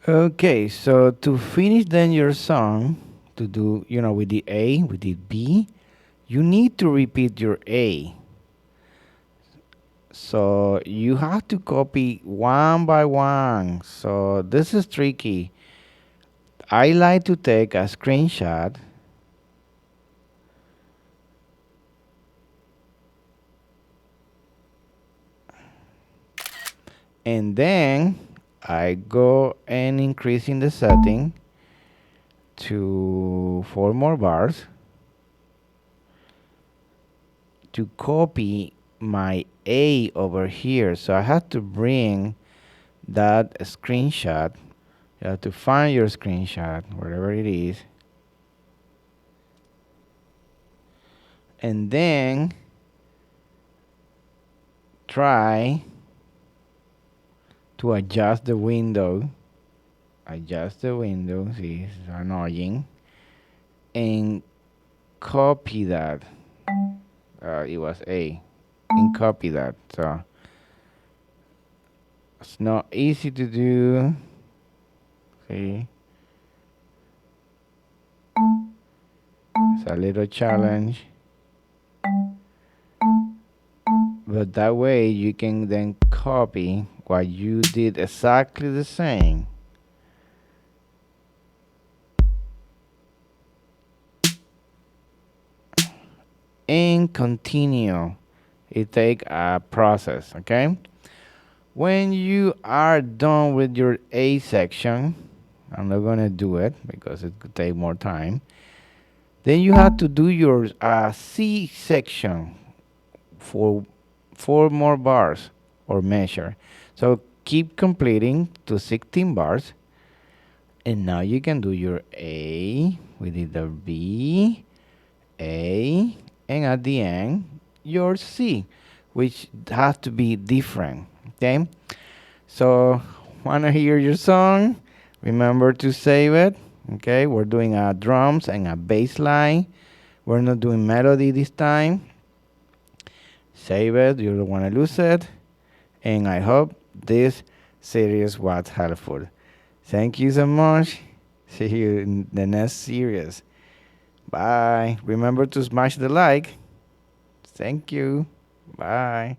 Okay, so to finish then your song, to do, with the A, with the B, you need to repeat your A. So you have to copy one by one. So this is tricky. I like to take a screenshot and then I go and increasing the setting to 4 more bars to copy my A over here. So I have to bring that screenshot. You have to find your screenshot wherever it is, and then try to adjust the window. Adjust the window. See, it's annoying. And copy that. It was A. And copy that. So it's not easy to do. See, it's a little challenge. But that way you can then copy what you did exactly the same. And continue. It take a process, okay? When you are done with your A section, I'm not gonna do it because it could take more time. Then you have to do your C section for 4 more bars or measure. So keep completing to 16 bars. And now you can do your A, we did the B, A, and at the end, your C, which has to be different, okay? So, wanna hear your song? Remember to save it, okay? We're doing drums and a bass line. We're not doing melody this time. Save it, you don't wanna lose it. And I hope this series was helpful. Thank you so much. See you in the next series. Bye. Remember to smash the like. Thank you. Bye.